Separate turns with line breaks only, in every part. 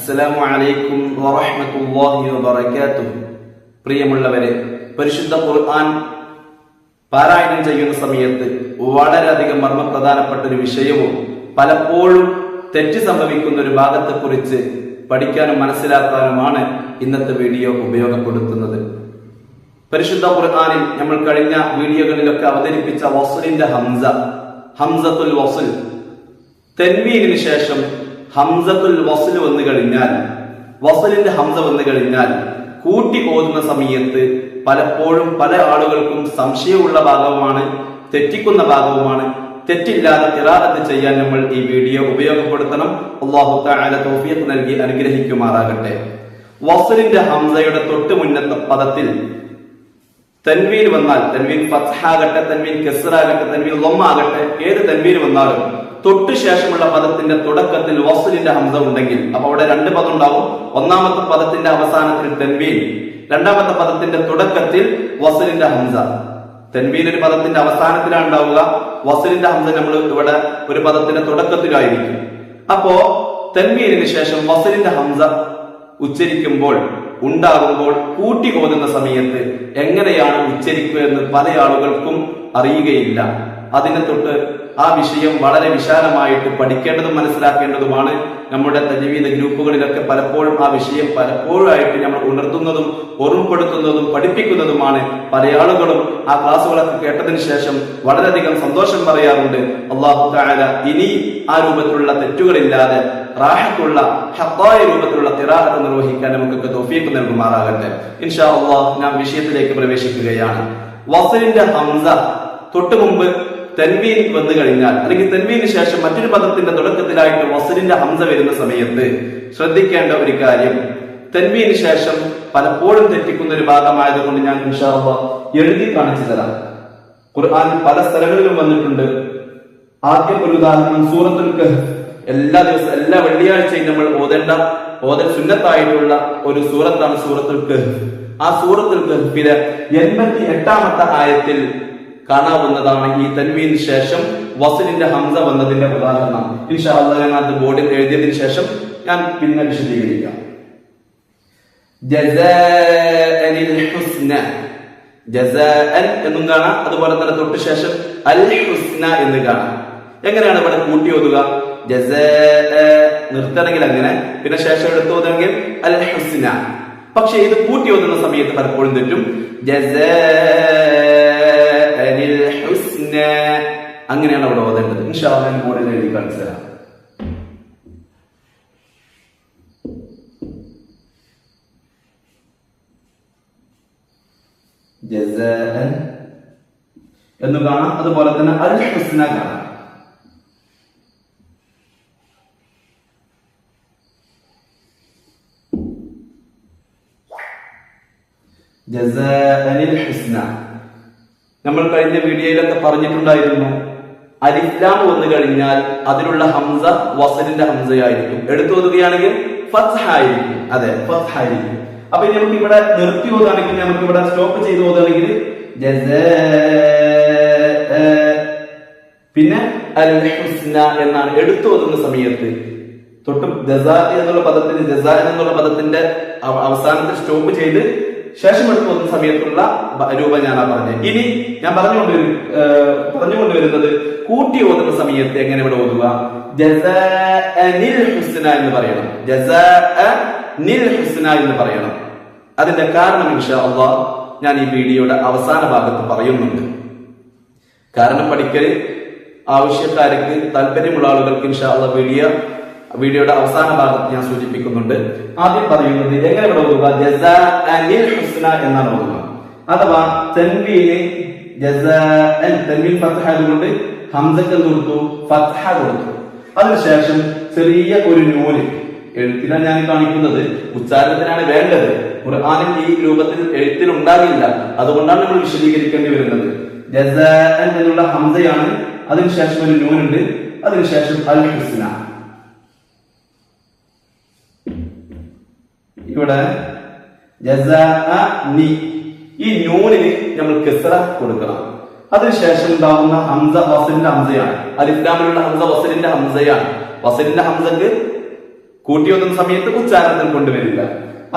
അസ്സലാമു അലൈക്കും വറഹ്മത്തുള്ളാഹി വബറകാതുഹു. പ്രിയമുള്ളവരെ, പരിശുദ്ധ ഖുർആൻ പാരായണം ചെയ്യുന്ന സമയത്ത് വളരെയധികം മർമ്മപ്രധാനപ്പെട്ട ഒരു വിഷയവും പലപ്പോഴും തെറ്റ് സംഭവിക്കുന്ന ഒരു ഭാഗത്തെക്കുറിച്ച് പഠിക്കാനും മനസ്സിലാക്കാനുമാണ് ഇന്നത്തെ വീഡിയോ ഉപയോഗപ്പെടുത്തുന്നത്. പരിശുദ്ധ ഖുർആനിൽ നമ്മൾ കഴിഞ്ഞ വീഡിയോകളിലൊക്കെ അവതരിപ്പിച്ച വസ്ലിന്റെ ഹംസത്തുൽ വസ്ൽ, തൻവീനിന് ശേഷം ഹംസത്തുൽ വസ്ൽ വന്നു കഴിഞ്ഞാൽ, വസ്ലിന്റെ ഹംസ വന്നു കഴിഞ്ഞാൽ കൂട്ടി ഓതുന്ന സമയത്ത് പലപ്പോഴും പല ആളുകൾക്കും സംശയമുള്ള ഭാഗവുമാണ്, തെറ്റിക്കുന്ന ഭാഗവുമാണ്. തെറ്റില്ലാതെ ഖിറാഅത്ത് ചെയ്യാൻ നമ്മൾ ഈ വീഡിയോ ഉപയോഗപ്പെടുത്തണം. അല്ലാഹു തആല തൗഫീഖ് നൽകി അനുഗ്രഹിക്കുമാറാകട്ടെ. വസ്ലിന്റെ ഹംസയുടെ തൊട്ട് മുന്നത്തെ പദത്തിൽ തൻവീൻ വന്നാൽ, തൻവീൻ ഫത്ഹാകട്ടെ, തൻവീൻ കസ്റാകട്ടെ, തൻവീൻ ലമ്മാകട്ടെ, ഏത് തൻവീൻ വന്നാലും തൊട്ട് ശേഷമുള്ള പദത്തിന്റെ തുടക്കത്തിൽ വസ്ലിന്റെ ഹംസ ഉണ്ടെങ്കിൽ അപ്പൊ അവിടെ രണ്ട് പദം ഉണ്ടാവും. ഒന്നാമത്തെ പദത്തിന്റെ അവസാനത്തിൽ തൻവീൻ, രണ്ടാമത്തെ പദത്തിന്റെ തുടക്കത്തിൽ വസ്ലിന്റെ ഹംസ. തൻവീൻ ഒരു പദത്തിന്റെ അവസാനത്തിലാണ് ഉണ്ടാവുക, വസ്ലിന്റെ ഹംസ നമ്മൾ ഇവിടെ ഒരു പദത്തിന്റെ തുടക്കത്തിലായിരിക്കും. അപ്പോ തൻവീനിന് ശേഷം വസ്ലിന്റെ ഹംസ ഉച്ചരിക്കുമ്പോൾ, ഉണ്ടാകുമ്പോൾ, കൂട്ടി ഓതുന്ന സമയത്ത് എങ്ങനെയാണ് ഉച്ചരിക്കുക എന്ന് പല ആളുകൾക്കും അറിയുകയില്ല. അതിനെ തൊട്ട് ആ വിഷയം വളരെ വിശാലമായിട്ട് പഠിക്കേണ്ടതും മനസ്സിലാക്കേണ്ടതുമാണ്. നമ്മുടെ തജ്വീദ് ഗ്രൂപ്പുകളിലൊക്കെ പലപ്പോഴും ആ വിഷയം പലപ്പോഴായിട്ട് നമ്മൾ ഉണർത്തുന്നതും ഓർമ്മപ്പെടുത്തുന്നതും പഠിപ്പിക്കുന്നതുമാണ്. പല ആളുകളും ആ ക്ലാസ്സുകളൊക്കെ കേട്ടതിന് ശേഷം വളരെയധികം സന്തോഷം പറയാറുണ്ട്. അല്ലാഹു തആല ഇനി ആ രൂപത്തിലുള്ള തെറ്റുകളില്ലാതെ റാഹത്തുള്ള ഹഖായ രൂപത്തിലുള്ള ഖിറാഅത്ത് നിർവഹിക്കാൻ നമുക്കൊക്കെ തൗഫീഖ് നൽകുമാറാകട്ടെ. ഇൻഷാ അല്ലാഹ് ഞാൻ വിഷയത്തിലേക്ക് പ്രവേശിക്കുകയാണ്. വസ്ലിന്റെ ഹംസ തൊട്ട് മുമ്പ് തൻവീൻ വന്നു കഴിഞ്ഞാൽ, അല്ലെങ്കിൽ തൻവീന് ശേഷം മറ്റൊരു പദത്തിന്റെ തുടക്കത്തിലായിട്ട് വസ്ലിന്റെ ഹംസ വരുന്ന സമയത്ത് ശ്രദ്ധിക്കേണ്ട ഒരു കാര്യം, തൻവീന് ശേഷം പലപ്പോഴും തെറ്റിക്കുന്ന ഒരു ഭാഗമായതുകൊണ്ട് ഞാൻ ഇൻഷാ അല്ലാഹ് എഴുതി കാണിച്ചു തരാം. ഖുർആൻ പല സ്ഥലങ്ങളിലും വന്നിട്ടുണ്ട്. ആദ്യം ഒരു ഉദാഹരണം സൂറത്തുൽ കഹ്ഫ്. എല്ലാ ദിവസവും, എല്ലാ വെള്ളിയാഴ്ചയും നമ്മൾ ഓതൽ സുന്നത്തായിട്ടുള്ള ഒരു സൂറത്താണ് സൂറത്തുൽ കഹ്ഫ്. ആ സൂറത്തുൽ കഹ്ഫിലെ 88ാമത്തെ ആയത്തിൽ കാണാവുന്നതാണ് ഈ തൻവീന് ശേഷം വസ്ലിന്റെ ഹംസ വന്നതിന്റെ ഉദാഹരണം. ഇൻഷാ അല്ലാഹ് ഞാൻ അത് ബോർഡിൽ എഴുതിയതിനു ശേഷം ഞാൻ പിന്നെ വിശദീകരിക്കാം. ജസാഅനിൽ ഹുസ്ന, ജസാഅൻ എന്നും കാണാം, അതുപോലെ തന്നെ തൊട്ട് ശേഷം അൽ ഹുസ്ന എന്ന് കാണാം. എങ്ങനെയാണ് ഇവിടെ കൂട്ടി ഓതുക? ജസാഅ നിർത്തണമെങ്കിൽ അങ്ങനെ, പിന്നെ ശേഷം എടുത്ത് ഓതുമെങ്കിൽ അൽ ഹുസ്ന. പക്ഷെ ഇത് കൂട്ടി ഓതുന്ന സമയത്ത് പലപ്പോഴും തെറ്റും. ജസാഅനിൽ ഹുസ്ന അങ്ങനെയാണ് അവിടെ ഓതേണ്ടത്. ഇൻഷാ അല്ലാഹ് ബോർഡിൽ എഴുതി കാണിച്ചു തരാം. ജസാഅൻ എന്ന് കാണാം, അതുപോലെ തന്നെ അൽ ഹുസ്ന കാണാം. ജസാഅനിൽ ഹുസ്ന. നമ്മൾ കഴിഞ്ഞ വീഡിയോയിലൊക്കെ പറഞ്ഞിട്ടുണ്ടായിരുന്നു, അലിഫ് വന്നു കഴിഞ്ഞാൽ അതിലുള്ള ഹംസ വസ്ലിന്റെ ഹംസയായിരിക്കും. എടുത്തു ഓതുകയാണെങ്കിൽ ഫത്ഹ ആയിരിക്കും. അതെ, ഫത്ഹ ആയിരിക്കും. അപ്പൊ ഇനി നമുക്ക് ഇവിടെ നിർത്തി ഓതുകയാണെങ്കിൽ, നമുക്ക് ഇവിടെ സ്റ്റോപ്പ് ചെയ്ത് ഓതുകയാണെങ്കിൽ പിന്നെ അൽ ഹുസ്ന എന്നാണ് എടുത്തു ഓതുന്ന സമയത്ത്. തൊട്ട് ജസാ എന്നുള്ള പദത്തിന്റെ അവസാനത്തിൽ സ്റ്റോപ്പ് ചെയ്ത് ശേഷം എടുത്തു പോകുന്ന സമയത്തുള്ള രൂപം ഞാനാ പറഞ്ഞത്. ഇനി ഞാൻ പറഞ്ഞുകൊണ്ടുവരുന്നത് കൂട്ടി ഓതുന്ന സമയത്ത് എങ്ങനെ ഇവിടെ ഓതുക? ജസാഅനിൽ ഹുസ്ന എന്ന് പറയണം. ജസാഅനിൽ ഹുസ്ന എന്ന് പറയണം. അതിന്റെ കാരണം ഇൻഷാ അല്ലാഹ് ഞാൻ ഈ വീഡിയോയുടെ അവസാന ഭാഗത്ത് പറയുന്നുണ്ട്. കാരണം പഠിക്കൽ ആവശ്യക്കാർക്ക്, താല്പര്യമുള്ള ആളുകൾക്ക് ഇൻഷാ അല്ലാഹ് വീഡിയോയുടെ അവസാന ഭാഗത്ത് ഞാൻ സൂചിപ്പിക്കുന്നുണ്ട്. ആദ്യം പറയുന്നത് എങ്ങനെ ഇവിടെ ഓതുക? ജസാഅനിൽ ഹുസ്ന എന്നാണ് ഓതുക. അഥവാ തൻവീന് തൻവീൻ ഫത്ഹ ആയതുകൊണ്ട് ഹംസക്ക് കൊടുത്തു, ഫത്ഹ കൊടുത്തു. അതിനുശേഷം ചെറിയ ഒരു നൂന്, എഴുത്തിലാണ് ഞാൻ കാണിക്കുന്നത്, ഉച്ചാരണത്തിനാണ് വേണ്ടത്. ഖുർആനിൽ ഈ രൂപത്തിൽ എഴുത്തിൽ ഉണ്ടാകില്ല, അതുകൊണ്ടാണ് നമ്മൾ വിശദീകരിക്കേണ്ടി വരുന്നത്. ജസാഅൻ എന്നുള്ള ഹംസയാണ്, അതിനുശേഷം ഒരു നൂനുണ്ട്, അതിനുശേഷം അൽ ഹുസ്ന. ഇവിടെ ജസാഅനി, ഈ നൂനിന് നമ്മൾ കസ്റ കൊടുക്കണം. അതിനുശേഷം ഉണ്ടാവുന്ന ഹംസ വസ്ലിന്റെ ഹംസയാണ്. അലിഫ് ലാമിലുള്ള ഹംസ വസ്ലിന്റെ ഹംസയാണ്. വസ്ലിന്റെ ഹംസക്ക് കൂട്ടി ഓതുന്ന സമയത്ത് ഉച്ചാരണത്തിൽ കൊണ്ടുവരില്ല.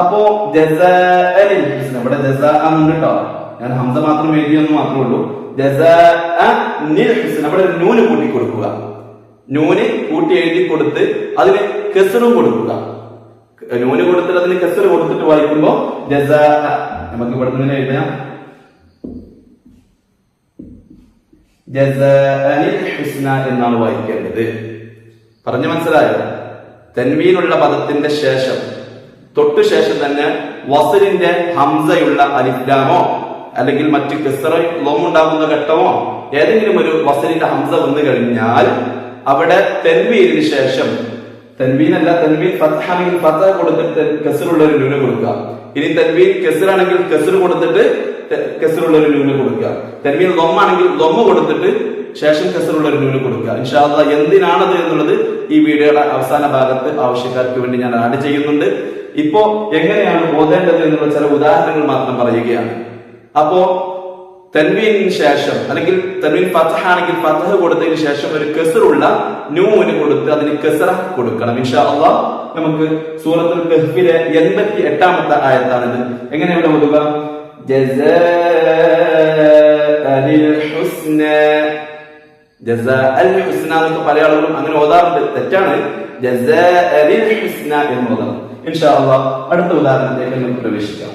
അപ്പോ ജസാഅനിൽ ഹുസ്ന, ഇവിടെ ജസാ ഉണ്ട് കേട്ടോ, ഞാൻ ഹംസ മാത്രം എഴുതിയെന്ന് മാത്രമേ ഉള്ളൂ. ജസാഅനിൽ ഹുസ്ന, ഇവിടെ നൂന് കൂട്ടി കൊടുക്കുക. നൂന് കൂട്ടി എഴുതി കൊടുത്ത് അതിന് കെസ്റും കൊടുക്കുക. നൂന് കൊടുത്തിട്ട് അതിന് കെസ്റ് കൊടുത്തിട്ട് വായിക്കുമ്പോ ജസാ, നമുക്ക് ഇവിടെ നിന്ന് എഴുതാം ജസാഅനിൽ ഹുസ്ന എന്നാണ് വായിക്കേണ്ടത്. പറഞ്ഞു മനസ്സിലായോ? തൻവീനുള്ള പദത്തിന്റെ ശേഷം തൊട്ടു ശേഷം തന്നെ വസ്ലിന്റെ ഹംസയുള്ള അലിഫ്ലാമോ അല്ലെങ്കിൽ മറ്റ് കെസ്റോ ലോമുണ്ടാകുന്ന ഘട്ടമോ ഏതെങ്കിലും ഒരു വസ്ലിന്റെ ഹംസ വന്നു കഴിഞ്ഞാൽ അവിടെ തെൻവീനിന് ശേഷം, തൻവീനല്ല, തൻവീൻ ഫത്ഹാണെങ്കിൽ ഫത്ഹ കൊടുത്തിട്ട് കെസ്റുള്ള ഒരു നൂന് കൊടുക്കുക. ഇനി തൻവീൻ കെസ്റാണെങ്കിൽ കെസ്റ് കൊടുത്തിട്ട് കെസ്റുള്ള ഒരു നൂന് കൊടുക്കുക. തൻവീൻ ലൊമ്മാണെങ്കിൽ ലൊമ്മ കൊടുത്തിട്ട് ശേഷം കെസ്റുള്ള ഒരു നൂന് കൊടുക്കുക. ഇൻഷാ അല്ലാഹ് എന്തിനാണത് എന്നുള്ളത് ഈ വീഡിയോയുടെ അവസാന ഭാഗത്ത് ആവശ്യക്കാർക്ക് വേണ്ടി ഞാൻ ആഡ് ചെയ്യുന്നുണ്ട്. ഇപ്പോ എങ്ങനെയാണ് ഓതേണ്ടത് എന്നുള്ള ചില ഉദാഹരണങ്ങൾ മാത്രം പറയുകയാണ്. അപ്പോ തൻവീനിന് ശേഷം അല്ലെങ്കിൽ തൻവീൻ ഫത്ഹ ആണെങ്കിൽ ഫത്ഹ കൊടുത്തതിന് ശേഷം ഒരു കെസ്റുള്ള നൂന് കൊടുത്ത് അതിന് കെസ്റ കൊടുക്കണം. ഇൻഷാ അല്ലാഹ് നമുക്ക് സൂറത്തുൽ കഹ്ഫിലെ 88-ാമത്തെ ആയത്താണിത്. എങ്ങനെയാണ് ഓതുക? ജസാഅനിൽ ഹുസ്ന, ജസാഅൽ ഹുസ്ന എന്നൊക്കെ പല ആളുകളും അങ്ങനെ ഓതാറുണ്ട്, തെറ്റാണ്. ജസാഅനിൽ ഹുസ്ന എന്ന് ഓതണം. ഇൻഷാ അല്ലാഹ് അടുത്ത ഉദാഹരണത്തിലേക്ക് നമുക്ക് പ്രവേശിക്കാം.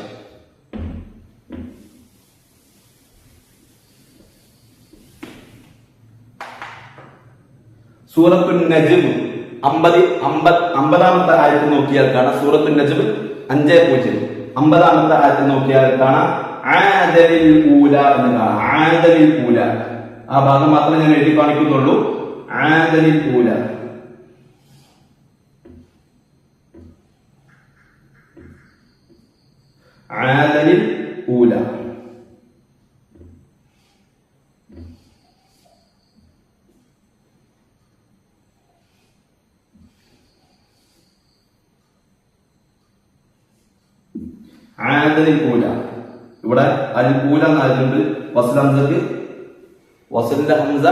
സൂറത്തുൻ നജ്മ് 50-ാമത്തെ ആയത്ത് നോക്കിയാൽ കാണാം. സൂറത്തുൻ നജ്മ് 5-0 50-ാമത്തെ ആയത്ത് നോക്കിയാൽ കാണാം ആദലിൽ ഊല എന്ന് കാണാം. ആദലിൽ ഊല, ആ ഭാഗം മാത്രമേ ഞാൻ എഴുതി കാണിക്കുന്നുള്ളൂ. ആദലിൽ ഊല, ആദലിൽ ഊല. ആദലിൽ ഊല, ഇവിടെ അൽ ഊല എന്നായതുകൊണ്ട് വസ്ലിന്റെ ഹംസ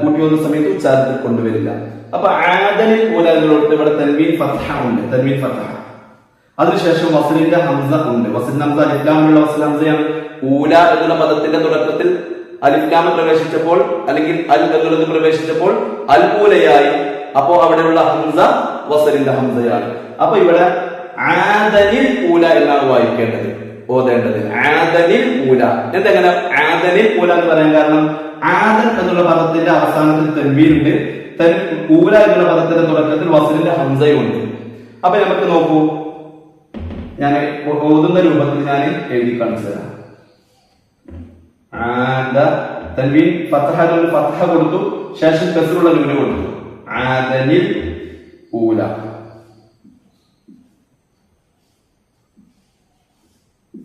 കൂട്ടി വന്ന സമയത്ത് ഉച്ചാരണത്തിൽ കൊണ്ടുവരില്ല. അപ്പൊ ആദലിൽ ഊല എന്നുള്ളത് ഇവിടെ തൻവീൻ ഫത്ഹ ഉണ്ട്, തൻവീൻ ഫത്ഹ. അതിനുശേഷം വസ്ലിന്റെ ഹംസ ഉണ്ട്. വസ്ലിന്റെ ഹംസ അലിഫ്ലാമുള്ള വസ്ൽ ഹംസയാണ്. ഊല എന്നുള്ള പദത്തിന്റെ തുടക്കത്തിൽ അലിഫ്ലാമ പ്രവേശിച്ചപ്പോൾ അല്ലെങ്കിൽ അൽ എന്നുള്ളത് പ്രവേശിച്ചപ്പോൾ അൽ ഊലയായി. അപ്പോ അവിടെയുള്ള ഹംസ വസ്ലിന്റെ ഹംസയാണ്. അപ്പൊ ഇവിടെ ആദനിൽ ഊല എന്നാണ് വായിക്കേണ്ടത്, ഓതേണ്ടത്. ആദനിൽ ഊല. എന്തെങ്ങനെ ആദനിൽ ഊല എന്ന് പറയാൻ കാരണം ആദൻ എന്നുള്ള പദത്തിന്റെ അവസാനത്തിൽ തൻവീൻ ഉണ്ട്, ഊല എന്നുള്ള പദത്തിന്റെ തുടക്കത്തിൽ വസ്ലിന്റെ ഹംസയും ഉണ്ട്. അപ്പൊ നമുക്ക് നോക്കൂ, ഞാൻ ഓതുന്ന രൂപത്തിൽ ഞാൻ എഴുതി കാണിച്ചു തരാം. ആദ, തൻവീൻ ഫത്ഹ ഫത്ഹ കൊടുത്തു, ശേഷം കസ്റുള്ള നൂന് കൊടുത്തു. ആദനിൽ ഊല.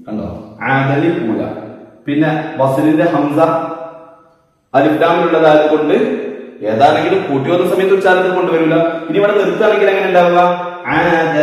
കണ്ടോ? ആദലിൽ ഊല. പിന്നെ വസ്ലിന്റെ ഹംസ അലിഫ്ലാമിലുള്ളതായത് കൊണ്ട് ഏതാണെങ്കിലും കൂട്ടി വന്ന സമയത്ത് ഉച്ചാരണത്തിൽ കൊണ്ടുവരില്ല. ഇനി ഇവിടെ നിർത്തുകയാണെങ്കിൽ എങ്ങനെ ഉണ്ടാവുക? ആദ,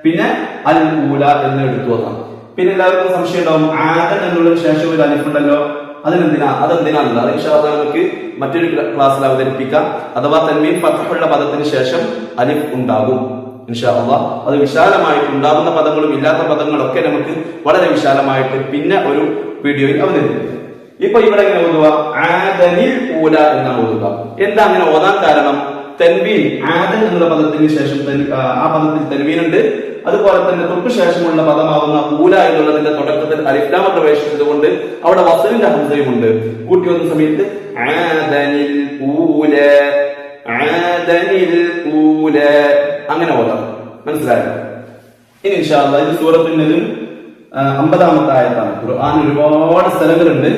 പിന്നെ അൽ ഊല എന്ന് എടുത്തു വന്നാം. പിന്നെ എല്ലാവർക്കും സംശയം ഉണ്ടാവും, ആദൻ എന്നുള്ളതിന് ശേഷം ഒരു അലിഫ് ഉണ്ടല്ലോ, അതെന്തിനാണല്ലോ? അത് ഇൻഷാ അല്ലാഹ് നമുക്ക് മറ്റൊരു ക്ലാസ്സിൽ അവതരിപ്പിക്കാം. അഥവാ തൻവീൻ ഫത്ഹുള്ള പദത്തിന് ശേഷം അലിഫ് ഉണ്ടാകും. ഇൻഷാ അല്ലാഹ് അത് വിശാലമായിട്ട് ഉണ്ടാകുന്ന പദങ്ങളും ഇല്ലാത്ത പദങ്ങളൊക്കെ നമുക്ക് വളരെ വിശാലമായിട്ട് പിന്നെ ഒരു വീഡിയോയിൽ അവതരിപ്പിക്കും. ഇപ്പൊ ഇവിടെ എങ്ങനെ ഓതുക? ആദനിൽ ഊല എന്നാണ് ഓതുക. എന്താ അങ്ങനെ ഓതാൻ കാരണം? തൻവീൻ ആദൻ എന്നുള്ള പദത്തിന് ശേഷം ആ പദത്തിൽ തൻവീൻ ഉണ്ട്. അതുപോലെ തന്നെ തൊട്ടു ശേഷമുള്ള പദമാവുന്ന ഊല എന്നുള്ളതിന്റെ തുടക്കത്തിൽ അലിഫ്ലാമ പ്രവേശിച്ചത് കൊണ്ട് അവിടെ വസ്ലിന്റെ ഹംസയും ഉണ്ട്. കൂട്ടി വന്ന സമയത്ത് ആദനിൽ ഊല, ആദനിൽ ഊല അങ്ങനെ ഓതാം. മനസ്സിലായോ? ഇനി ഇൻഷാ അല്ലാഹ് ഇത് സൂറത്തുൻ നജ്ം 50-ാമത്തെ ആയത്താണ്. ഖുർആൻ ഒരുപാട് സ്ഥലങ്ങളുണ്ട്.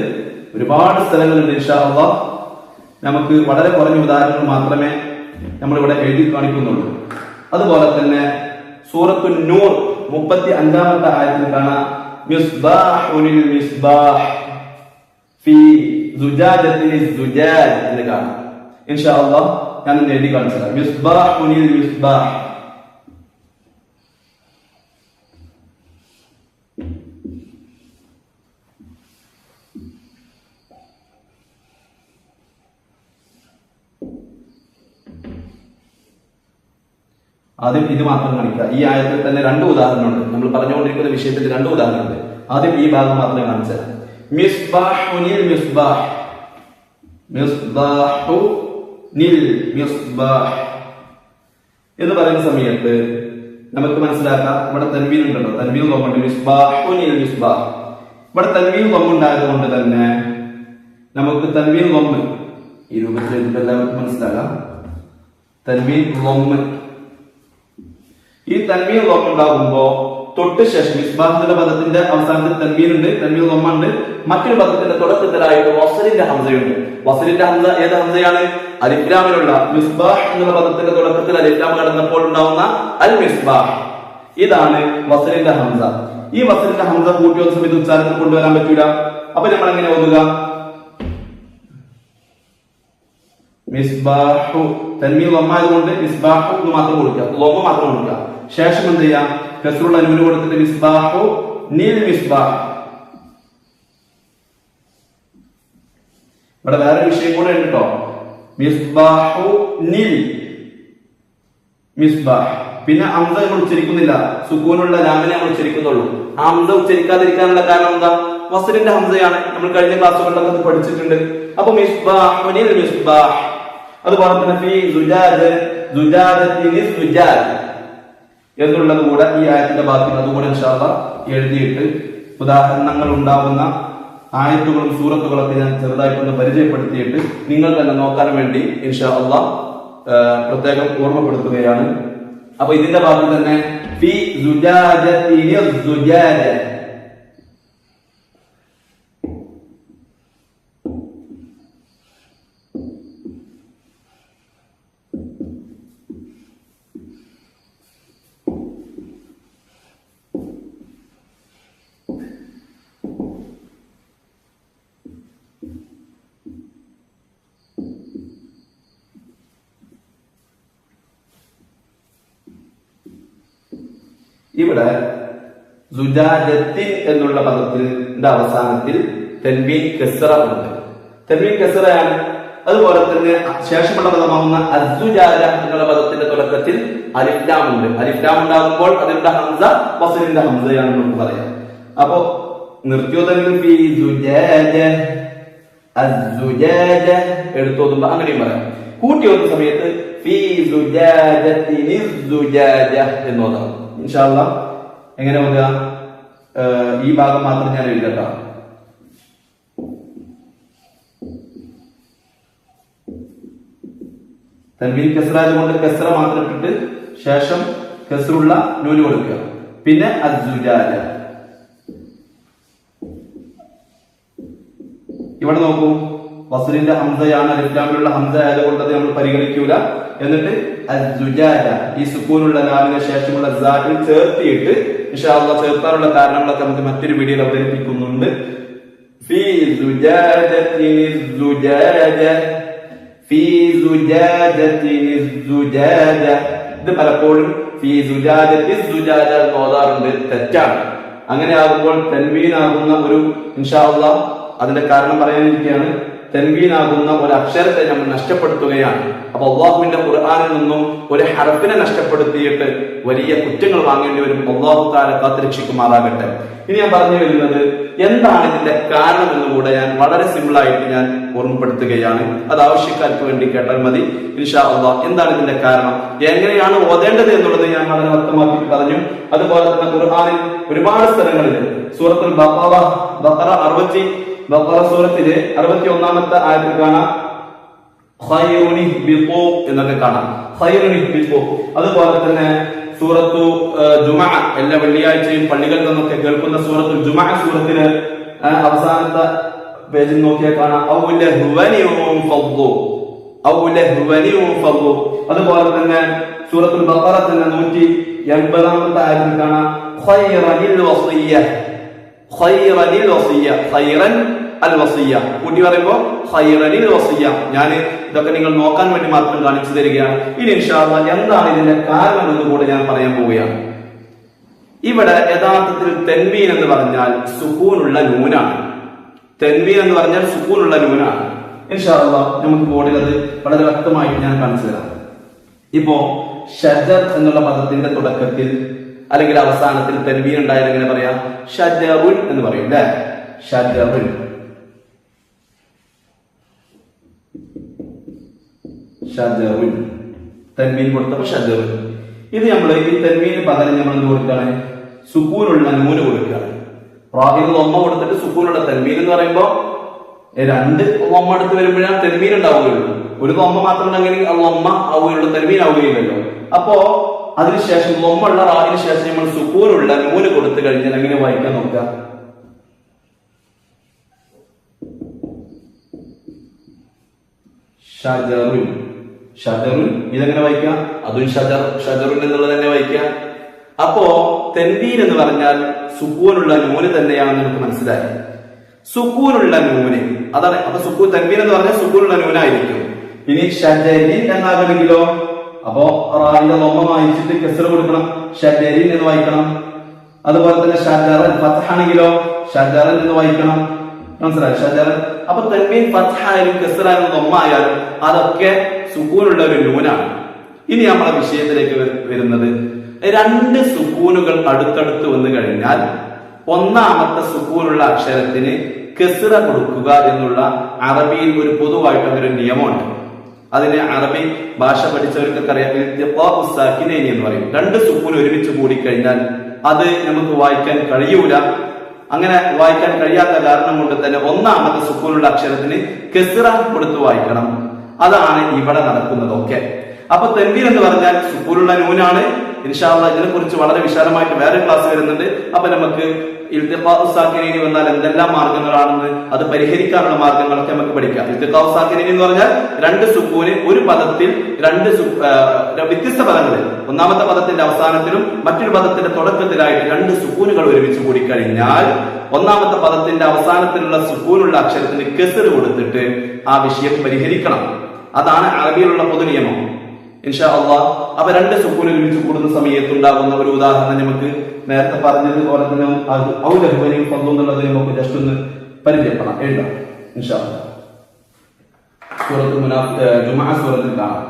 ഇൻഷാ അല്ലാഹ് നമുക്ക് വളരെ കുറഞ്ഞ ഉദാഹരണങ്ങൾ മാത്രമേ നമ്മളിവിടെ എഴുതി കാണിക്കുന്നുള്ളൂ. അതുപോലെ തന്നെ സൂറത്തുൻ നൂർ 35-ാമത്തെ ആയത്തിൽ കാണാം മിസ്ബാഹുൽ മിസ്ബാഹ് ഫീ സുജാജത്തിൽ സുജാജ് എന്ന് കാണാം. ഇൻഷാ അല്ലാഹ് ഞാൻ എഴുതി കാണിച്ചത് മിസ്ബാഹുൽ മിസ്ബാഹ്. ആദ്യം ഇത് മാത്രം കാണിക്കുക. ഈ ആയത്തിൽ തന്നെ 2 ഉദാഹരണമുണ്ട്. നമ്മൾ പറഞ്ഞുകൊണ്ടിരിക്കുന്ന വിഷയത്തിൽ 2 ഉദാഹരണമുണ്ട്. ആദ്യം ഈ ഭാഗം മാത്രമേ കാണിച്ചു തരാം. മിസ്ബാഹുനിൽ മിസ്ബാഹ്, മിസ്ബാഹുനിൽ മിസ്ബാഹ് എന്ന് പറയുന്ന സമയത്ത് നമുക്ക് മനസ്സിലാക്കാം, ഇവിടെ തൻവീൻ ഉണ്ടല്ലോ, തൻവീൻ ളമ്മുണ്ട്. മിസ്ബാഹുനിൽ മിസ്ബാഹ്, ഇവിടെ തൻവീൻ ളമ്മുണ്ടായത് കൊണ്ട് തന്നെ നമുക്ക് തൻവീൻ ളമ്മ് ഈ രൂപത്തിൽ എല്ലാവർക്കും മനസ്സിലാകാം. തൻവീൻ ളമ്മ്, ഈ തൻവീൻ ളമ്മ് ഉണ്ടാകുമ്പോ തൊട്ട് ശേഷം മിസ്ബാഹിന്റെ പദത്തിന്റെ അവസാനത്തിൽ തൻവീൻ ഉണ്ട്, തൻവീൻ ളമ്മുണ്ട്. മറ്റൊരു പദത്തിന്റെ തുടക്കത്തിലായിട്ട് വസലിന്റെ ഹംസയുണ്ട്. വസലിന്റെ ഹംസ ഏത് ഹംസയാണ്? അലിഫ്ലാമിലുള്ള മിസ്ബാഹ് എന്നുള്ള പദത്തിന്റെ തുടക്കത്തിൽ അലിഫ്ലാം കടന്നപ്പോൾ ഉണ്ടാവുന്ന അൽ മിസ്ബാഹ്, ഇതാണ് വസലിന്റെ ഹംസ. ഈ വസലിന്റെ ഹംസ കൂട്ടി വന്ന സമയത്ത് ഉച്ചാരണത്തിൽ കൊണ്ടുവരാൻ പറ്റൂല. അപ്പൊ നമ്മൾ എങ്ങനെ ഓതുക? മിസ്ബാഹു, തൻവീൻ ളമ്മായതുകൊണ്ട് മിസ്ബാഹു എന്ന് മാത്രം കൊടുക്കുക, ളമ്മ മാത്രം കൊടുക്കുക. ശേഷം എന്ത് ചെയ്യാം? കസ്റുള്ള നൂന് കൊടുത്തിട്ട് മിസ്ബാഹു നിൽ മിസ്ബാഹ്. ഇവിടെ വേറെ വിഷയം കൂടെ ഉണ്ട് കേട്ടോ. മിസ്ബാഹു നിൽ മിസ്ബാഹ്. പിന്നെ ഹംസ നമ്മൾ ഉച്ചരിക്കുന്നില്ല, സുക്കൂനുള്ള ലാമിനെ നമ്മൾ ഉച്ചരിക്കുന്നുള്ളൂ. ആ ഹംസ ഉച്ചരിക്കാതിരിക്കാനുള്ള കാരണം എന്താ? വസലിന്റെ ഹംസയാണ്. നമ്മൾ കഴിഞ്ഞ ക്ലാസ്സുകളിലൊക്കെ പഠിച്ചിട്ടുണ്ട്. അപ്പൊ മിസ്ബാഹു നിൽ മിസ്ബാഹ്. അതുപോലെ തന്നെ ഫീ സുജാദത്തിനി സുജാദ് എന്നുള്ളത് കൂടെ ഈ ആയത്തിന്റെ ബാക്കി അതുകൂടെ ഇൻഷാ അല്ലാഹ് എഴുതിയിട്ട് ഉദാഹരണങ്ങൾ ഉണ്ടാവുന്ന ആയത്തുകളും സൂറത്തുകളൊക്കെ ഞാൻ ചെറുതായിട്ടൊന്ന് പരിചയപ്പെടുത്തിയിട്ട് നിങ്ങൾ തന്നെ നോക്കാൻ വേണ്ടി ഇൻഷാ അല്ലാഹ് പ്രത്യേകം ഓർമ്മപ്പെടുത്തുകയാണ്. അപ്പൊ ഇതിന്റെ ഭാഗത്ത് തന്നെ ഫീ സുജാദത്തിനി സുജാദ്, ഇവിടെ സുജാജത്തിൻ എന്നുള്ള പദത്തിന്റെ അവസാനത്തിൽ തൻവീൻ കസ്റ ഉണ്ട്. തൻവീൻ കസ്റയാണ്. അതുപോലെ തന്നെ ശേഷമുള്ള പദമാകുന്ന അസ്സുജാജ എന്നുള്ള പദത്തിന്റെ തുടക്കത്തിൽ അലിഫ്ലാം ഉണ്ട്. അലിഫ്ലാം ഉണ്ടാകുമ്പോൾ അതിന്റെ ഹംസ വസലിന്റെ ഹംസയാണ് നമുക്ക് പറയാം. അപ്പോ നിർത്തിയോതെങ്കിലും ഫീ സുജാജ അസ്സുജാജ എടുത്തോതുമ്പോ അങ്ങനെയും പറയാം. കൂട്ടി ഓതുന്ന സമയത്ത് ഫീ സുജാജത്തിനി സുജാജ എന്നോതാം. ഇൻഷാ അല്ലാഹ് എങ്ങനെ ഓതുക? ഈ ഭാഗം മാത്രം ഞാൻ എഴുതട്ടോ. തൻവീൻ കസ്റായത് കൊണ്ട് കസ്റ മാത്രം ഇട്ടിട്ട് ശേഷം കസ്റുള്ള നൂന് കൊടുക്കുക. പിന്നെ അസ്സുജാജ. ഇവിടെ നോക്കൂ, വസലിന്റെ ഹംസയാണ്, അലിഫ്ലാമിലുള്ള ഹംസ ആയതുകൊണ്ട് അത് നമ്മൾ പരിഗണിക്കൂല. എന്നിട്ട് അസ്സുജാജ ഈ സുക്കൂനുള്ള ലാമിന് ശേഷമുള്ള സാഹിൽ ചേർത്തിയിട്ട് ഇൻഷാ അല്ലാഹ് ചേർത്താനുള്ള കാരണങ്ങളൊക്കെ നമുക്ക് മറ്റൊരു വീഡിയോയിൽ അവതരിപ്പിക്കുന്നുണ്ട്. ഫീ സുജാജത്തിനി സുജാജ, ഫീ സുജാജത്തിനി സുജാജ. ഇത് പലപ്പോഴും ഫീ സുജാജത്തി സുജാജ എന്ന് ഓതാറുണ്ട്, തെറ്റാണ്. അങ്ങനെ ആകുമ്പോൾ തൻവീനാകുന്ന ഒരു ഇൻഷാ അല്ലാഹ് അതിന്റെ കാരണം പറയാനിരിക്കുകയാണ്. തൻവീനാകുന്ന ഒരു അക്ഷരത്തെ നമ്മൾ നഷ്ടപ്പെടുത്തുകയാണ്. അപ്പൊ അള്ളാഹുവിന്റെ ഖുർആനിൽ നിന്നും ഒരു ഹർഫിനെ നഷ്ടപ്പെടുത്തിയിട്ട് വലിയ കുറ്റങ്ങൾ വാങ്ങേണ്ടി വരും. അള്ളാഹു തആല കാത്തുരക്ഷിക്കുമാറാകട്ടെ. ഇനി ഞാൻ പറഞ്ഞു വരുന്നത് എന്താണ് ഇതിന്റെ കാരണം എന്നുകൂടെ ഞാൻ വളരെ സിമ്പിൾ ആയിട്ട് ഞാൻ ഓർമ്മപ്പെടുത്തുകയാണ്. അത് ആവശ്യക്കാർക്ക് വേണ്ടി കേട്ടാൽ മതി ഇൻഷാ അല്ലാഹ്. എന്താണ് ഇതിന്റെ കാരണം, എങ്ങനെയാണ് ഓതേണ്ടത് എന്നുള്ളത് ഞാൻ വളരെ വ്യക്തമാക്കി പറഞ്ഞു. അതുപോലെ തന്നെ ഖുർആനിൽ ഒരുപാട് സ്ഥലങ്ങളിൽ സൂറത്തുൽ ബഖറ 61-ാമത്തെ ആയത്തിൽ കാണാം എന്നൊക്കെ കാണാം. അതുപോലെ തന്നെ സൂറത്തു ജുമഅ, എല്ലാ വെള്ളിയാഴ്ചയും പള്ളികളിൽ നിന്നൊക്കെ കേൾക്കുന്ന സൂറത്തുൽ ജുമഅ സൂറത്തിന് അവസാനത്തെ പേജിൽ നോക്കിയാൽ കാണാം അതുപോലെ തന്നെ സൂറത്തുൽ ബഖറ തന്നെ 180-ാമത്തെ ആയത്തിൽ കാണാം കൂട്ടി പറയുമ്പോ ഖൈറനിൽ വസിയ്യ. ഞാൻ ഇതൊക്കെ നിങ്ങൾ നോക്കാൻ വേണ്ടി മാത്രം കാണിച്ചു തരികയാണ്. ഇനി ഇൻഷാ അല്ലാഹ് എന്താണ് ഇതിന്റെ കാരണം എന്ന് കൂടെ ഞാൻ പറയാൻ പോവുകയാണ്. ഇവിടെ യഥാർത്ഥത്തിൽ തൻവീൻ എന്ന് പറഞ്ഞാൽ സുക്കൂനുള്ള നൂനാണ്. തൻവീൻ എന്ന് പറഞ്ഞാൽ സുക്കൂനുള്ള നൂനാണ്. ഇൻഷാ അല്ലാഹ് നമുക്ക് ബോർഡിൽ അത് വളരെ വ്യക്തമായിട്ട് ഞാൻ കാണിച്ചു തരാം. ഇപ്പോ ഷജർ എന്നുള്ള പദത്തിന്റെ തുടക്കത്തിൽ അല്ലെങ്കിൽ അവസാനത്തിൽ തൻവീൻ ഉണ്ടായാൽ എങ്ങനെ പറയാം? ഷജറുൻ എന്ന് പറയും അല്ലെ? ഷജറുൻ. ഷജറുൻ തൻവീൻ കൊടുത്തപ്പോ ഷജറുൻ. ഇത് നമ്മൾ ഈ തൻവീന് പകരം നമ്മൾ എന്ത് കൊടുക്കുകയാണ്? സുക്കൂനുള്ള നൂന് കൊടുക്കുകയാണ്. റാഹിൽ ഒമ്മ കൊടുത്തിട്ട് സുക്കൂനുള്ള തൻവീൻ എന്ന് പറയുമ്പോ രണ്ട് ഒമ്മ എടുത്ത് വരുമ്പോഴാണ് തൻവീൻ ഉണ്ടാവുകയുള്ളൂ. ഒരു ഒമ്മ മാത്രം ഉണ്ടെങ്കിൽ ഒമ്മ ആവുകയുള്ളൂ, തൻവീൻ ആവുകയില്ലല്ലോ. അപ്പോ അതിനുശേഷം ഒമ്മുള്ള റാഹിന് ശേഷം നമ്മൾ സുക്കൂനുള്ള നൂന് കൊടുത്തു കഴിഞ്ഞാൽ എങ്ങനെ വായിക്കാൻ നോക്കുക? ഷജറുൻ. ഷജറുൻ ഇതെങ്ങനെ വായിക്കാം? അതും ഷജറുൻ എന്നുള്ളത് തന്നെ വായിക്കാം. അപ്പോ തൻവീൻ എന്ന് പറഞ്ഞാൽ സുക്കൂനുള്ള നൂന് തന്നെയാണെന്ന് നമുക്ക് മനസ്സിലായി. സുക്കൂനുള്ള നൂന് അതാണ്. അപ്പൊ സുക്കൂൻ തൻവീൻ എന്ന് പറഞ്ഞാൽ സുക്കൂനുള്ള നൂനായിരിക്കും. ഇനി ഷജരിൻ എന്നാകണമെങ്കിലോ അപ്പോ റായിന്റെ ലൊമ്മ വായിച്ചിട്ട് കെസർ കൊടുക്കണം, ഷജരിൻ എന്ന് വായിക്കണം. അതുപോലെ തന്നെ ഷജറൻ ഫത്ഹാണെങ്കിലോ ഷജറൻ എന്ന് വായിക്കണം. മനസ്സിലായി? ഷജറൻ. അപ്പൊ തൻവീൻ ഫത്ഹായാലും കെസറായാലും ലൊമ്മ ആയാലും അതൊക്കെ സുക്കൂനുള്ള ഒരു നൂനാണ്. ഇനി നമ്മളെ വിഷയത്തിലേക്ക് വരുന്നത്, രണ്ട് സുക്കൂനുകൾ അടുത്തടുത്ത് വന്നു കഴിഞ്ഞാൽ ഒന്നാമത്തെ സുക്കൂനുള്ള അക്ഷരത്തിന് കെസ്റ കൊടുക്കുക എന്നുള്ള അറബിയിൽ ഒരു പൊതുവായിട്ട് അങ്ങനെ ഒരു നിയമമുണ്ട്. അതിനെ അറബി ഭാഷ പഠിച്ചവർക്കൊക്കെ അറിയാം, ഇൽതിഖാഉ സാകിനൈനി എന്ന് പറയും. രണ്ട് സുക്കൂൻ ഒരുമിച്ച് കൂടിക്കഴിഞ്ഞാൽ അത് നമുക്ക് വായിക്കാൻ കഴിയൂല. അങ്ങനെ വായിക്കാൻ കഴിയാത്ത കാരണം കൊണ്ട് തന്നെ ഒന്നാമത്തെ സുക്കൂനുള്ള അക്ഷരത്തിന് കെസ്റ കൊടുത്ത് വായിക്കണം. അതാണ് ഇവിടെ നടക്കുന്നതൊക്കെ. അപ്പൊ തൻവീൻ എന്ന് പറഞ്ഞാൽ സുക്കൂനുള്ള നൂനാണ്. ഇൻഷാ അല്ലാഹ് ഇതിനെ കുറിച്ച് വളരെ വിശാലമായിട്ട് വേറെ ക്ലാസ് വരുന്നുണ്ട്. അപ്പൊ നമുക്ക് ഇൽതിഖാഉ സാകിനൈനി വന്നാൽ എന്തെല്ലാം മാർഗങ്ങളാണെന്ന്, അത് പരിഹരിക്കാനുള്ള മാർഗങ്ങളൊക്കെ നമുക്ക് പഠിക്കാം. ഇൽതിഖാഉ സാകിനൈനി എന്ന് പറഞ്ഞാൽ രണ്ട് സുക്കൂന് ഒരു പദത്തിൽ രണ്ട് വ്യത്യസ്ത പദങ്ങളിൽ ഒന്നാമത്തെ പദത്തിന്റെ അവസാനത്തിലും മറ്റൊരു പദത്തിന്റെ തുടക്കത്തിലായിട്ട് രണ്ട് സുക്കൂനുകൾ ഒരുമിച്ച് കൂടിക്കഴിഞ്ഞാൽ ഒന്നാമത്തെ പദത്തിന്റെ അവസാനത്തിലുള്ള സുക്കൂനുള്ള അക്ഷരത്തിന് കെസ്ർ കൊടുത്തിട്ട് ആ വിഷയം പരിഹരിക്കണം. അതാണ് അറബിയിലുള്ള പൊതു നിയമം. ഇൻഷാ അല്ലാഹ്. അപ്പൊ രണ്ട് സുക്കൂൻ ഒരുമിച്ച് കൂടുന്ന സമയത്തുണ്ടാകുന്ന ഒരു ഉദാഹരണം നമുക്ക് നേരത്തെ പറഞ്ഞത് പോലെ തന്നെ ഔലഹുവനെയും ഫضലുള്ളത് നമുക്ക് ജസ്റ്റ് ഒന്ന് പരിചയപ്പെടാം, എഴുതാം ഇൻഷാ അല്ലാഹ്. സൂറത്തുൽ ജുമുഅ സൂറത്തിൽ കാണാം.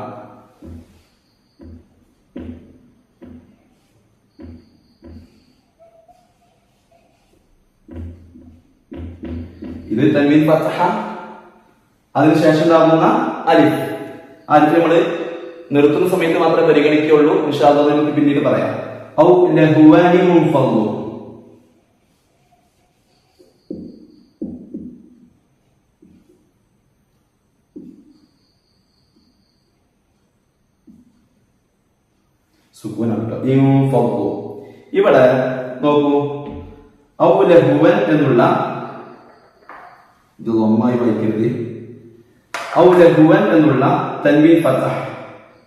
ഇത് തൻവീൻ ഫത്ഹ, അതിനുശേഷം ഉണ്ടാകുന്ന അലിഫ്. അലിഫ് നമ്മള് നിർത്തുന്ന സമയത്ത് മാത്രമേ പരിഗണിക്കുകയുള്ളൂ. ഇൻഷാ അല്ലാഹ് നമുക്ക് പിന്നീട് പറയാം. ഔ ലഹുവനി മുൻഫളു. സുക്കൂനാണ് ഇൻഫളു. ഇവിടെ നോക്കൂ, ഔ ലഹുവൻ എന്നുള്ള ഇത് ഒന്നായി വായിക്കരുത്. ഔ ലഹുവൻ എന്നുള്ള തൻവീൻ ഫത്ഹ.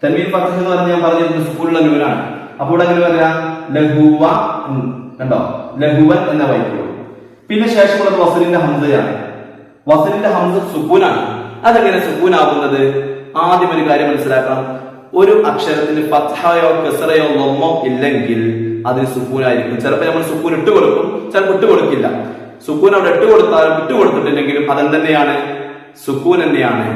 തൻവീൻ ഫത്ഹ എന്ന് പറഞ്ഞാൽ ഞാൻ പറഞ്ഞിട്ടുണ്ട് സുക്കൂനുള്ള നൂനാണ്. അപ്പോൾ എങ്ങനെ പറയാം? ലഹുവ. കണ്ടോ? ലഹുവൻ എന്ന വായിക്കുള്ളൂ. പിന്നെ ശേഷമുള്ളത് വസലിന്റെ ഹംസയാണ്. വസലിന്റെ ഹംസ സുക്കൂനാണ്. അതെങ്ങനെ സുക്കൂനാകുന്നത്? ആദ്യം ഒരു കാര്യം മനസ്സിലാക്കണം. ഒരു അക്ഷരത്തിന് ഫത്ഹയോ കെസറയോ ലൊമ്മോ ഇല്ലെങ്കിൽ അതിന് സുക്കൂനായിരിക്കും. ചിലപ്പോൾ നമ്മൾ സുക്കൂൻ ഇട്ട് കൊടുക്കും, ചിലപ്പോൾ ഇട്ട് കൊടുക്കില്ല. സുക്കൂൻ അവിടെ ഇട്ട് കൊടുത്താലും ഇട്ട് കൊടുത്തിട്ടില്ലെങ്കിലും അതെന്തെന്നെയാണ്? സുക്കൂൻ തന്നെയാണ്.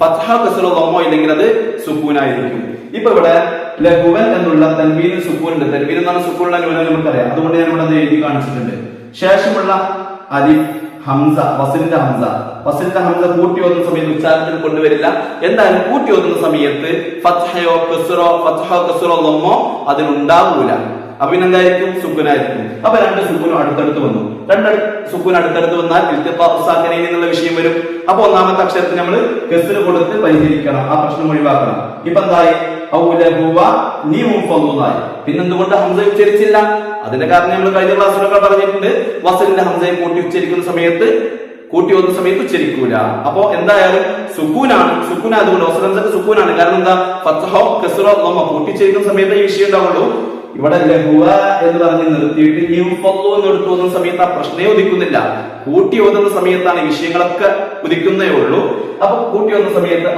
ഫത്ഹ കസ്റ ലൊമ്മോ ഇല്ലെങ്കിൽ അത് സുക്കൂനായിരിക്കും. ഇപ്പൊ ഇവിടെ ലഹുവൻ എന്നുള്ള തൻവീന് സുക്കൂനുണ്ട്. തൻവീൻ എന്നാണ് സുക്കൂനുള്ള നൂന നമുക്കറിയാം. അതുകൊണ്ട് ഞാൻ ഇവിടെ എഴുതി കാണിച്ചിട്ടുണ്ട്. ശേഷമുള്ള അലിഫ് ഹംസ, വസലിന്റെ ഹംസ. വസലിന്റെ ഹംസ കൂട്ടി ഓതുന്ന സമയത്ത് ഉച്ചാരണത്തിൽ കൊണ്ടുവരില്ല. എന്തായാലും കൂട്ടി ഓതുന്ന സമയത്ത് ഫത്ഹയോ കസ്റോ ലൊമ്മോ അതിനുണ്ടാവൂല. അപ്പൊ പിന്നെന്തായിരിക്കും? സുക്കൂനായിരിക്കും. അപ്പൊ രണ്ട് സുക്കൂനും അടുത്തടുത്ത് വന്നു. രണ്ട് സുക്കൂൻ അടുത്തടുത്ത് വന്നാൽ ഇൽതിഖാഉ സാകിനൈനി എന്നുള്ള വിഷയം വരും. അപ്പൊ ഒന്നാമത്തെ അക്ഷരത്തിന് നമ്മൾ കെസ്ർ കൊടുത്ത് പരിഹരിക്കണം, ആ പ്രശ്നം ഒഴിവാക്കണം. ഇപ്പൊ എന്തായി? ഔ ലഹുവ നീ മുൻഫളുനായി. പിന്നെന്തുകൊണ്ട് ഹംസ ഉച്ചരിച്ചില്ല? അതിന്റെ കാരണം നമ്മൾ കഴിഞ്ഞ ക്ലാസ്സിലൊക്കെ പറഞ്ഞിട്ടുണ്ട്. വസലിന്റെ ഹംസയെ കൂട്ടി ഉച്ചരിക്കുന്ന സമയത്ത് കൂട്ടി ഓതുന്ന സമയത്ത് ഉച്ചരിക്കൂല. അപ്പോ എന്തായാലും സുക്കൂനാണ്. സുക്കൂനായതുകൊണ്ട് വസൽ ഹംസക്ക് സുക്കൂനാണ്. കാരണം എന്താ? ഫത്ഹോ കസ്റോ ലൊമ്മ കൂട്ടിച്ചേരിക്കുന്ന സമയത്ത് ഈ വിഷയം ഉണ്ടാവുള്ളൂ. ഇവിടെ ലഹുവ എന്ന് പറഞ്ഞ് നിർത്തിയിട്ട് യുഫല്ലു എന്ന് എടുത്തു പോകുന്ന സമയത്ത് ആ പ്രശ്നമേ ഉദിക്കുന്നില്ല. കൂട്ടി ഓതുന്ന സമയത്താണ് ഈ വിഷയങ്ങളൊക്കെ ഉദിക്കുന്നേ ഉള്ളൂ. അപ്പൊ കൂട്ടി വന്ന സമയത്ത്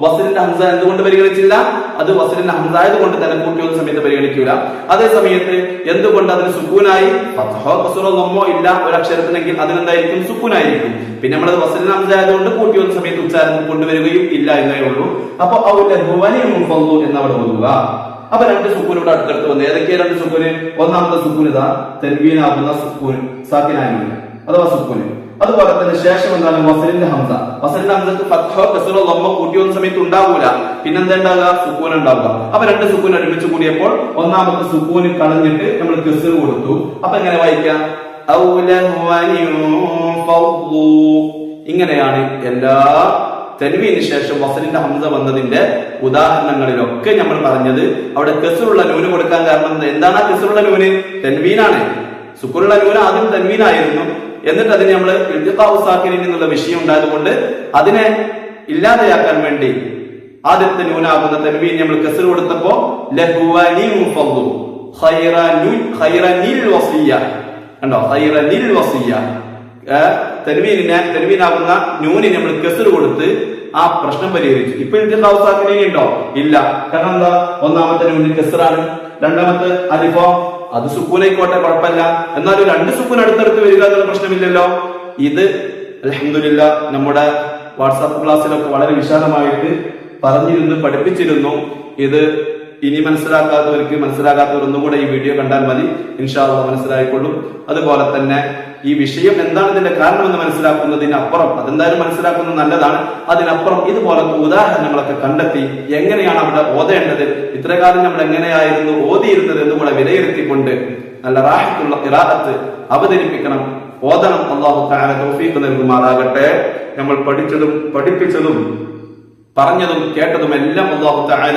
വസ്ലിന്റെ ഹംസ എന്തുകൊണ്ട് പരിഗണിച്ചില്ല? അത് വസ്ലിന്റെ ഹംസ ആയതുകൊണ്ട് തന്നെ കൂട്ടി വന്ന സമയത്ത് പരിഗണിക്കൂല. അതേ സമയത്ത് എന്തുകൊണ്ട് അതിന് സുക്കൂനായി? ഫത്ഹോ കസ്റോ ദമ്മോ ഇല്ല ഒരു അക്ഷരത്തിനെങ്കിൽ അതിനെന്തായിരിക്കും? സുക്കൂനായിരിക്കും. പിന്നെ നമ്മളത് വസ്ലിന്റെ ഹംസ ആയതുകൊണ്ട് കൂട്ടി വന്ന സമയത്ത് ഉച്ചാരണം കൊണ്ടുവരികയും ഇല്ല എന്നേ ഉള്ളൂ. അപ്പൊ എന്നവിടെ ഓതുക. അപ്പൊ രണ്ട് സുക്കൂൻ ഇവിടെ അടുത്തടുത്ത് വന്നു. ഏതൊക്കെയാ രണ്ട് സുക്കൂന്? ഒന്നാമത്തെ സുക്കൂൻ ഇതാ തൻവീനാകുന്ന സുക്കൂൻ, സാക്കിനായി അഥവാ സുക്കൂന്. അതുപോലെ തന്നെ ശേഷം എന്താണ്? വസലിന്റെ ഹംസ. വസലിന്റെ ഹംസക്ക് ഫത്ഹോ കസ്റോ ദമ്മോ കൂട്ടി വന്ന സമയത്ത് ഉണ്ടാവൂല. പിന്നെന്താ ഉണ്ടാവുക? സുക്കൂൻ ഉണ്ടാവുക. അപ്പൊ രണ്ട് സുക്കൂൻ ഒരുമിച്ച് കൂടിയപ്പോൾ ഒന്നാമത്തെ സുക്കൂന് കളഞ്ഞിട്ട് നമ്മൾ കസ്ർ കൊടുത്തു. അപ്പൊ എങ്ങനെ വായിക്കാം? ഇങ്ങനെയാണ് എല്ലാ തൻവീന് ശേഷം വസലിന്റെ ഹംസ വന്നതിന്റെ ഉദാഹരണങ്ങളിലൊക്കെ നമ്മൾ പറഞ്ഞത്. അവിടെ കസ്റുള്ള നൂന് കൊടുക്കാൻ കാരണം എന്താണ്? ആ കസ്റുള്ള നൂന് തൻവീനാണ്. സുക്കൂനുള്ള നൂന് ആദ്യം തൻവീനായിരുന്നു. എന്നിട്ട് അതിന് നമ്മൾ ഇൽതിഖാഉ സാക്കിനിൻ എന്നുള്ള വിഷയം ഉണ്ടായതുകൊണ്ട് അതിനെ ഇല്ലാതെയാക്കാൻ വേണ്ടി ആദ്യത്തെ നൂനാകുന്ന തൻവീൻ നമ്മൾ കസ്ർ കൊടുത്തപ്പോ ലഹുവനിൻ ഫളു ഖൈറനിൽ വസിയ കണ്ടോ? ഖൈറനിൽ വസിയ തൻവീനാകുന്ന നൂനിന് നമ്മൾ കസ്ർ കൊടുത്ത് ആ പ്രശ്നം പരിഹരിച്ചു. ഇപ്പൊ ഇൽതിഖാഉ സാക്കിനിൻ ഉണ്ടോ? ഇല്ല. കാരണം എന്താ? ഒന്നാമത്തെ നൂനിന് കസ്റാണ്, രണ്ടാമത്തെ അലിഫോ അത് സുക്കൂനായിക്കോട്ടെ കുഴപ്പമില്ല. എന്നാലും രണ്ട് സുക്കൂൻ അടുത്തടുത്ത് വരിക എന്നുള്ള പ്രശ്നമില്ലല്ലോ. ഇത് അൽഹംദുലില്ലാ നമ്മുടെ വാട്സാപ്പ് ക്ലാസ്സിലൊക്കെ വളരെ വിശാലമായിട്ട് പറഞ്ഞിരുന്നു, പഠിപ്പിച്ചിരുന്നു. ഇത് ഇനി മനസ്സിലാകാത്തവർ ഒന്നുകൂടെ ഈ വീഡിയോ കണ്ടാൽ മതി, ഇൻഷാ അല്ലാഹ് മനസ്സിലായിക്കൊള്ളും. അതുപോലെ തന്നെ ഈ വിഷയം എന്താണ് ഇതിന്റെ കാരണമെന്ന് മനസ്സിലാക്കുന്നതിനപ്പുറം, അതെന്തായാലും മനസ്സിലാക്കുന്നത് നല്ലതാണ്, അതിനപ്പുറം ഇതുപോലത്തെ ഉദാഹരണങ്ങളൊക്കെ കണ്ടെത്തി എങ്ങനെയാണ് അവിടെ ഓതേണ്ടത്, ഇത്രകാലം നമ്മൾ എങ്ങനെയായിരുന്നു ഓതിയിരുന്നത് എന്നുകൂടെ വിലയിരുത്തിക്കൊണ്ട് നല്ല റാഹത്തുള്ള ഖിറാഅത്ത് അവതരിപ്പിക്കണം, ഓതണം. അല്ലാഹു തആല തൗഫീഖ് നൽകുമാറാകട്ടെ. നമ്മൾ പഠിച്ചതും പഠിപ്പിച്ചതും പറഞ്ഞതും കേട്ടതും എല്ലാം അല്ലാഹു തആല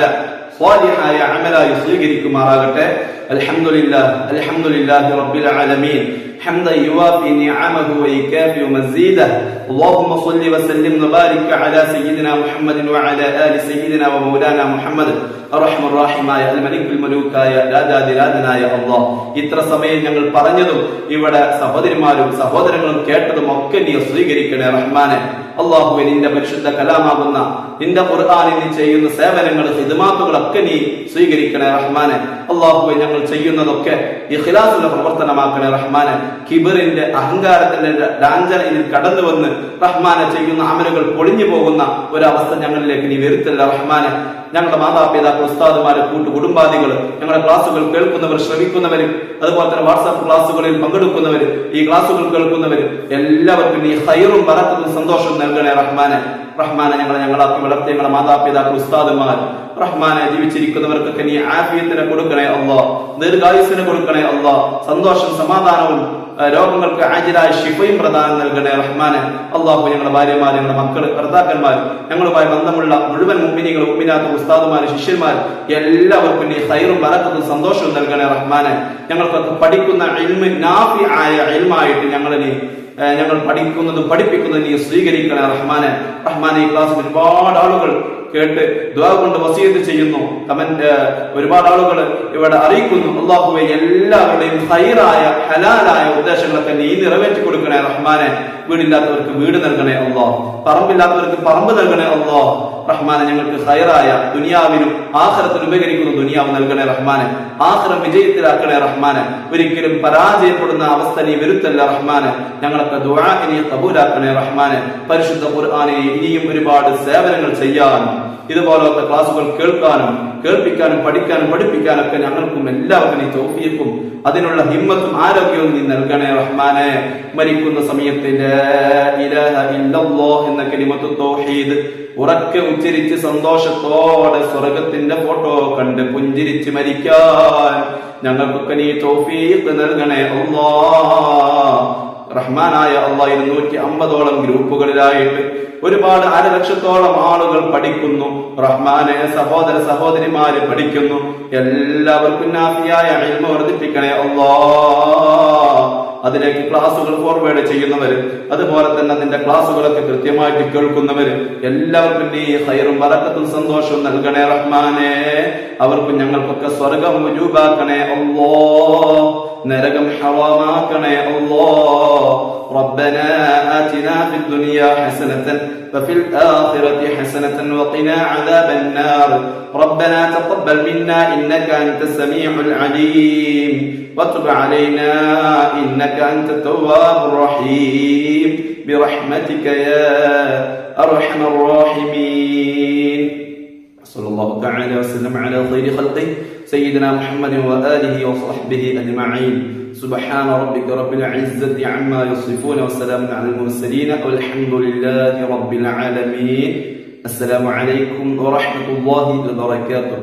സ്വാലിഹായ അമലായി സ്വീകരിക്കുമാറാകട്ടെ. അൽഹംദുലില്ലാഹി റബ്ബിൽ ആലമീൻ حمدا يوافي نعمه ويكافئ مزيده اللهم صل وسلم وبارك على سيدنا محمد وعلى آل سيدنا ومولانا محمد الرحمن الرحيم يا الملك الملوك يا രാജാതിരാജനായ അല്ലാഹ്. ഇത്ര സമയം ഞങ്ങൾ പറഞ്ഞതും ഇവിടെ സഹോദരിമാരും സഹോദരങ്ങളും കേട്ടതും ഒക്കെ നീ സ്വീകരിക്കണേ റഹ്മാനെ. അല്ലാഹുവേ, നിന്റെ പരിശുദ്ധ കലാമാകുന്ന നിന്റെ ഖുർആനിൽ ചെയ്യുന്ന സേവനങ്ങൾ ഖിദ്മാത്തുകളൊക്കെ നീ സ്വീകരിക്കണേ റഹ്മാനെ. അല്ലാഹുവേ, ഞങ്ങൾ ചെയ്യുന്നതൊക്കെ ഇഖ്ലാസുള്ള പ്രവർത്തനമാക്കണേ റഹ്മാനെ. കിബറിന്റെ അഹങ്കാരത്തിന്റെ ലാഞ്ചനയിൽ കടന്നു വന്ന് റഹ്മാനെ ചെയ്യുന്ന അമലുകൾ പൊളിഞ്ഞു പോകുന്ന ഒരവസ്ഥ ഞങ്ങളിലേക്ക് നീ വരുത്തല്ല റഹ്മാനെ. ഞങ്ങളുടെ മാതാപിതാക്കൾ, ഉസ്താദുമാര്, കൂട്ടുകുടുംബാദികൾ, ഞങ്ങളുടെ ക്ലാസുകൾ കേൾക്കുന്നവർ, ശ്രമിക്കുന്നവരും, അതുപോലെ തന്നെ വാട്സാപ്പ് ക്ലാസുകളിൽ പങ്കെടുക്കുന്നവർ, ഈ ക്ലാസുകൾ കേൾക്കുന്നവർ എല്ലാവർക്കും നീ ഖൈറും ബറക്കത്തും സന്തോഷവും നൽകണേ റഹ്മാനെ. റഹ്മാനെ, ഞങ്ങളാക്കി വളർത്തിയ ഞങ്ങളുടെ മാതാപിതാക്കൾ, ഉസ്താദുമാർ റഹ്മാനെ, ജീവിച്ചിരിക്കുന്നവർക്കൊക്കെ നീ ആഫിയത്തിനെ കൊടുക്കണേ അല്ലാഹ്, ദീർഘായുസ്സിനെ കൊടുക്കണേ അല്ലാഹ്, സന്തോഷം സമാധാനവും രോഗങ്ങൾക്ക് ആജിലായ ശിഫയും പ്രദാനം നൽകണേ റഹ്മാനെ. അല്ലാഹു, ഞങ്ങളുടെ ഭാര്യമാർ, ഞങ്ങളുടെ മക്കൾ, ഭർത്താക്കന്മാർ, ഞങ്ങളുമായി ബന്ധമുള്ള മുഴുവൻ മുഅ്മിനീങ്ങൾ, മുഅ്മിനാത്ത്, ഉസ്താദുമാർ, ശിഷ്യന്മാർ എല്ലാവർക്കും നീ ഖൈറും ബറക്കത്തും സന്തോഷവും നൽകണേ റഹ്മാനെ. ഞങ്ങൾക്കൊക്കെ പഠിക്കുന്ന ഇൽമ് നാഫിആയ ഇൽമായിട്ട് ഞങ്ങൾ പഠിക്കുന്നതും പഠിപ്പിക്കുന്നതും നീ സ്വീകരിക്കണേ റഹ്മാനെ. റഹ്മാനെ, ഈ ക്ലാസ്സിൽ ഒരുപാട് ആളുകൾ കേട്ട് ദുആ കൊണ്ട് വസിയത്ത് ചെയ്യുന്നു, ഒരുപാട് ആളുകൾ ഇവിടെ അറിയിക്കുന്നു. അല്ലാഹുവേ, എല്ലാവരുടെയും ഖൈറായ ഹലാലായ ഉദ്ദേശങ്ങളൊക്കെ നീ നിറവേറ്റി കൊടുക്കണേ റഹ്മാനെ. വീടില്ലാത്തവർക്ക് വീട് നൽകണേ അല്ലാഹ്, പറമ്പില്ലാത്തവർക്ക് പറമ്പ് നൽകണേ അല്ലാഹ്. റഹ്മാനെ, ഞങ്ങൾക്ക് ഖൈറായ ദുനിയാവിനും ആഖിറത്തിനും ഉപകരിക്കുന്ന ദുനിയാവ് നൽകണേ റഹ്മാനെ. ആഖിറം വിജയത്തിലാക്കണേ റഹ്മാനെ. ഒരിക്കലും പരാജയപ്പെടുന്ന അവസ്ഥ നീ വരുത്തല്ല റഹ്മാനെ. ഞങ്ങളൊക്കെ ദുആ നീ ഖബൂലാക്കണേ റഹ്മാനെ. പരിശുദ്ധ ഖുർആനിൽ ഇനിയും ഒരുപാട് സേവനങ്ങൾ ചെയ്യാനും ഇതുപോലത്തെ ക്ലാസുകൾ കേൾക്കാനും കേൾപ്പിക്കാനും പഠിക്കാനും പഠിപ്പിക്കാനൊക്കെ ഞങ്ങൾക്കും എല്ലാവർക്കും നീ തൗഫീഖും അതിനുള്ള ഹിമ്മത്തും ആരോഗ്യവും നീ നൽകണേ റഹ്മാനെ. മരിക്കുന്ന സമയത്ത് ലാ ഇലാഹ ഇല്ലല്ലാഹ് എന്ന കലിമത്തു തൗഹീദ് ഉറക്കെ ഉച്ചരിച്ച് സന്തോഷത്തോടെ സ്വർഗത്തിന്റെ ഫോട്ടോ കണ്ട് പുഞ്ചിരിച്ച് മരിക്കാൻ ഞങ്ങൾക്കൊക്കെ നീ തൗഫീഖ് നൽകണേ അല്ലാഹ്. റഹ്മാനായ അല്ലാഹ്, 250ഓളം ഗ്രൂപ്പുകളിലായിട്ട് ഒരുപാട് 1.5 ലക്ഷത്തോളം ആളുകൾ പഠിക്കുന്നു റഹ്മാനെ. സഹോദര സഹോദരിമാര് പഠിക്കുന്നു. എല്ലാവർക്കും നാഫിയായ ഇൽമ വർദ്ധിപ്പിക്കണേ അല്ലാഹ്. അതിലേക്ക് ക്ലാസുകൾ ഫോർവേഡ് ചെയ്യുന്നവര്, അതുപോലെ തന്നെ അതിന്റെ ക്ലാസുകളൊക്കെ കൃത്യമായിട്ട് കേൾക്കുന്നവര് എല്ലാവർക്കും നീ ഖൈറും ബറക്കത്തും സന്തോഷവും നൽകണേ റഹ്മാനെ. അവർക്കും ഞങ്ങൾക്കൊക്കെ സ്വർഗം വജൂബാക്കണേ അല്ലാഹ്, നരകം ഹറാമാക്കണേ അല്ലാഹ്. ربنا آتنا في الدنيا حسنة وفي الآخرة حسنة وقنا عذاب النار. ربنا تقبل منا إنك أنت السميع العليم وتب علينا إنك أنت التواب الرحيم برحمتك يا أرحم الراحمين. صلى الله تعالى وسلم على خير خلقه سيدنا محمد وآله وصحبه أجمعين. سبحان ربك رب العزة عما يصفون وسلام على المرسلين والحمد لله رب العالمين. السلام عليكم ورحمة الله وبركاته.